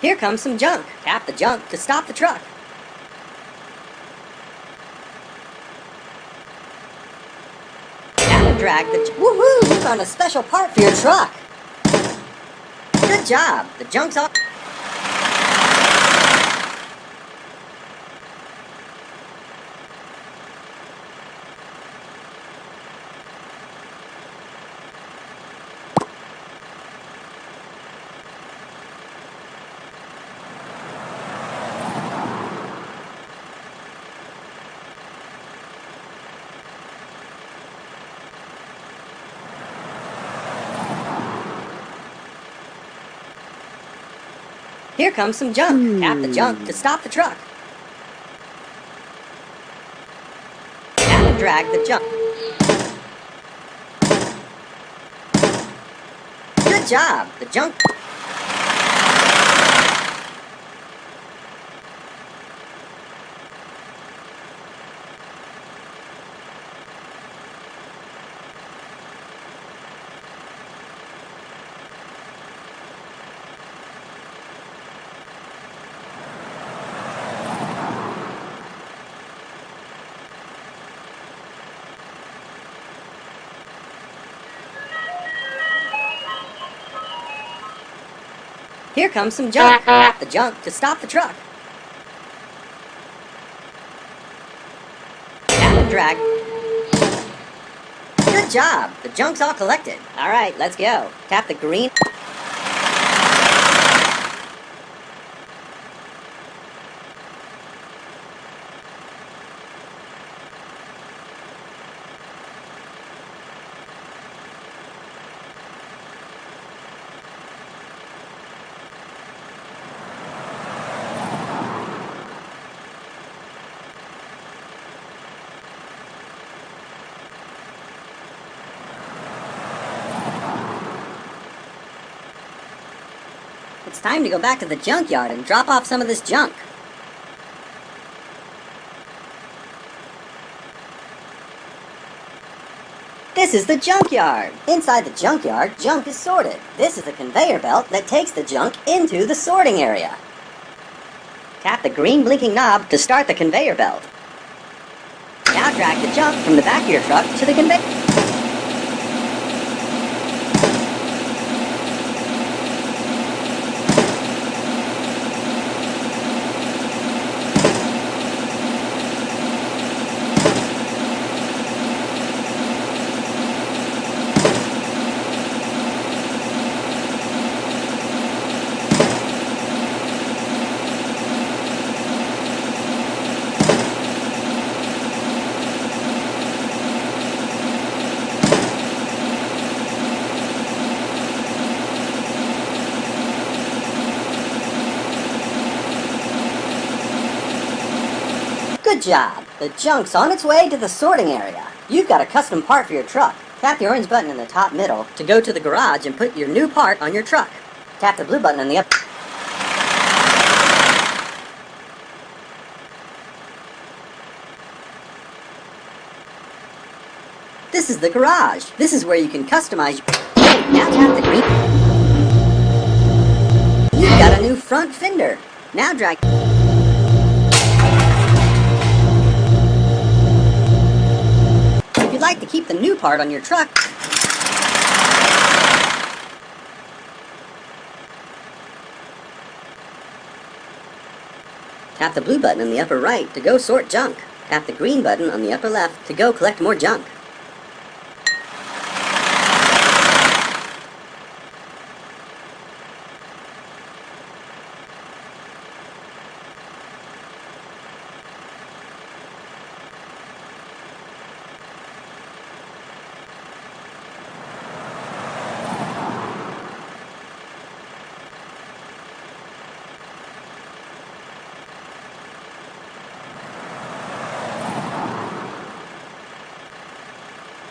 Here comes some junk. Tap the junk to stop the truck. Tap and drag the... Woohoo! You found a special part for your truck! Good job! The junk's all... Here comes some junk. Tap the junk to stop the truck. Tap and drag the junk. Good job! The junk... Here comes some junk. Tap the junk to stop the truck. Tap and drag. Good job! The junk's all collected. Alright, let's go. Tap the green... It's time to go back to the junkyard and drop off some of this junk. This is the junkyard. Inside the junkyard, junk is sorted. This is a conveyor belt that takes the junk into the sorting area. Tap the green blinking knob to start the conveyor belt. Now drag the junk from the back of your truck to the conveyor. Good job! The junk's on its way to the sorting area. You've got a custom part for your truck. Tap the orange button in the top middle to go to the garage and put your new part on your truck. Tap the blue button in the upper... This is the garage. This is where you can customize... Hey, now tap the green... You've got a new front fender. Now drag... If you'd like to keep the new part on your truck, tap the blue button in the upper right to go sort junk. Tap the green button on the upper left to go collect more junk.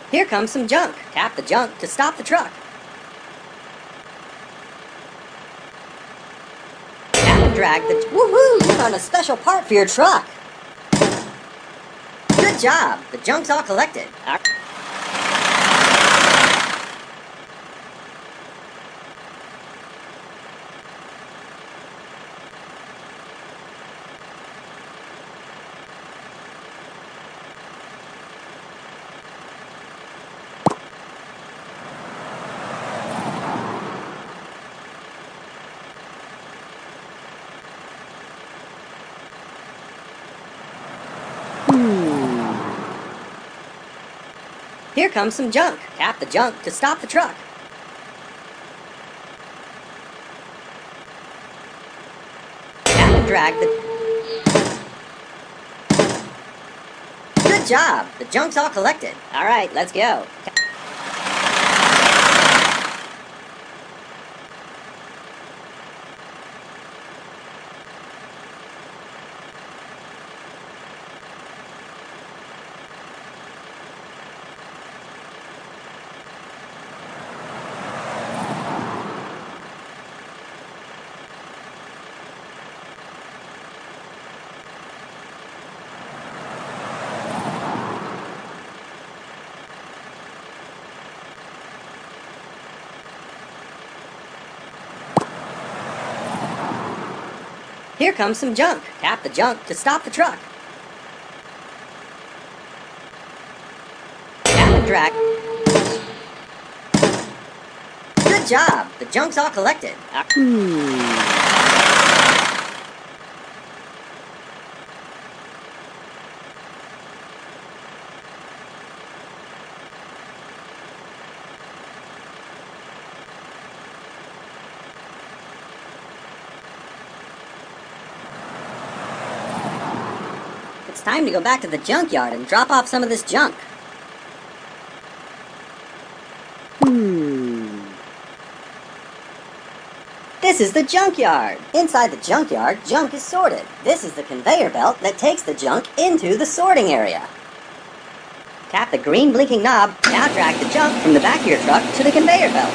Here comes some junk. Tap the junk to stop the truck. Tap and drag the... Woohoo! You found a special part for your truck. Good job! The junk's all collected. Here comes some junk. Tap the junk to stop the truck. Tap and drag the... Good job! The junk's all collected. Alright, let's go. Here comes some junk. Tap the junk to stop the truck. Tap and drag. Good job! The junk's all collected. It's time to go back to the junkyard and drop off some of this junk. This is the junkyard. Inside the junkyard, junk is sorted. This is the conveyor belt that takes the junk into the sorting area. Tap the green blinking knob. Now drag the junk from the back of your truck to the conveyor belt.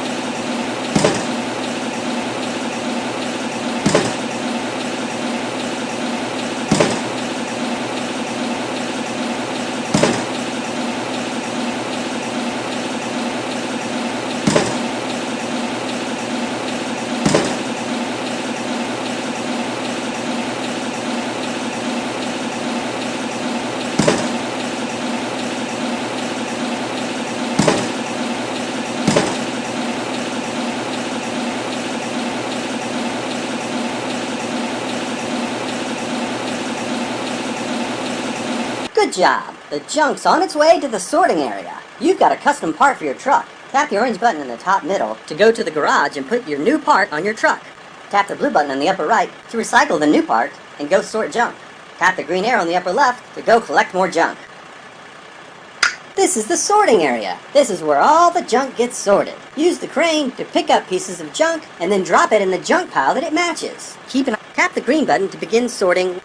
Good job! The junk's on its way to the sorting area. You've got a custom part for your truck. Tap the orange button in the top middle to go to the garage and put your new part on your truck. Tap the blue button in the upper right to recycle the new part and go sort junk. Tap the green arrow in the upper left to go collect more junk. This is the sorting area. This is where all the junk gets sorted. Use the crane to pick up pieces of junk and then drop it in the junk pile that it matches. Tap the green button to begin sorting.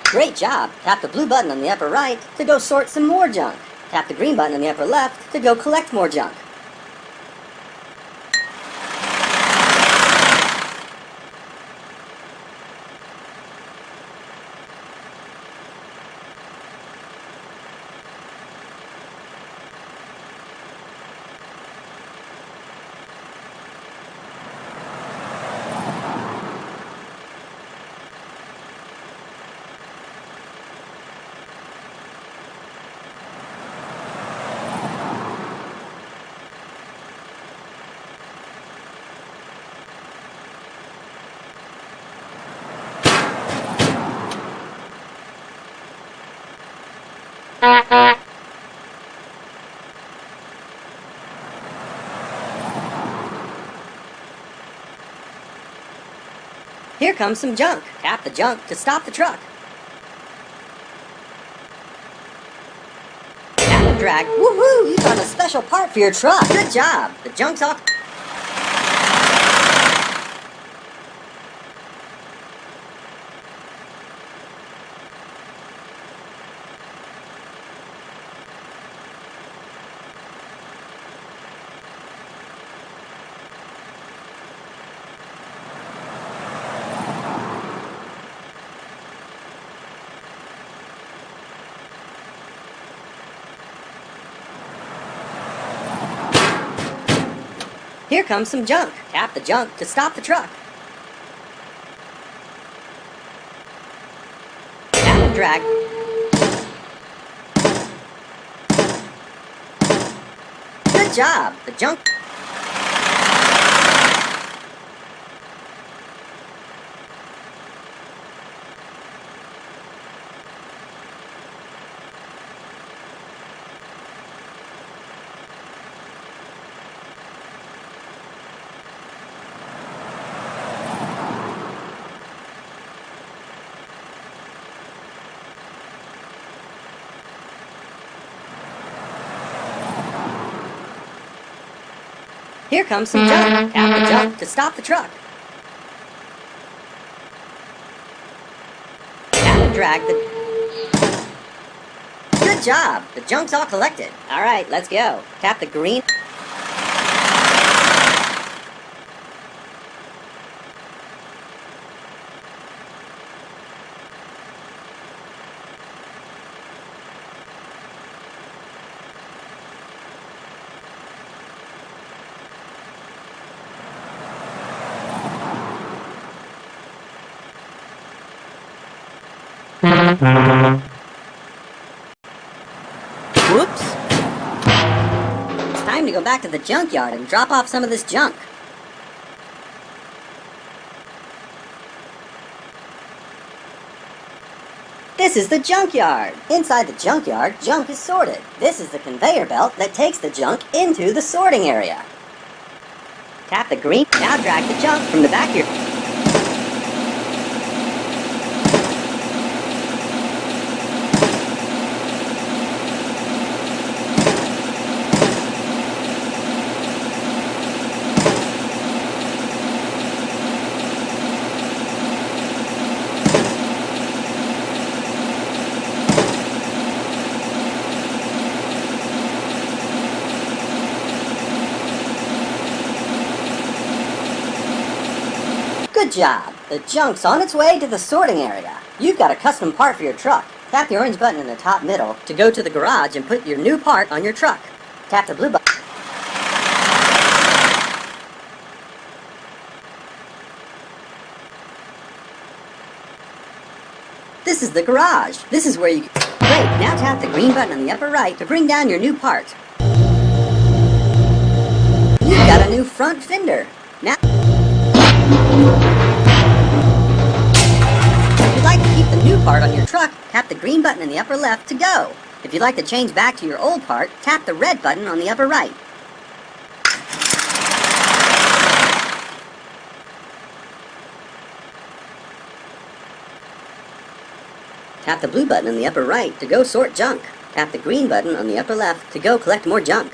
Great job! Tap the blue button on the upper right to go sort some more junk. Tap the green button on the upper left to go collect more junk. Here comes some junk. Tap the junk to stop the truck. Tap and drag. Woohoo! You found a special part for your truck. Good job. The junk's all... Here comes some junk. Tap the junk to stop the truck. Tap and drag. Good job. The junk... Here comes some junk. Tap the junk to stop the truck. Tap and drag the... Good job! The junk's all collected. Alright, let's go. Tap the green... Whoops! It's time to go back to the junkyard and drop off some of this junk. This is the junkyard. Inside the junkyard, junk is sorted. This is the conveyor belt that takes the junk into the sorting area. Tap the green. Now drag the junk from the back of your... Good job! The junk's on its way to the sorting area. You've got a custom part for your truck. Tap the orange button in the top middle to go to the garage and put your new part on your truck. Tap the blue button. This is the garage. This is where you... Great! Now tap the green button on the upper right to bring down your new part. You've got a new front fender. Now... If you'd like to keep the new part on your truck, tap the green button in the upper left to go. If you'd like to change back to your old part, tap the red button on the upper right. Tap the blue button in the upper right to go sort junk. Tap the green button on the upper left to go collect more junk.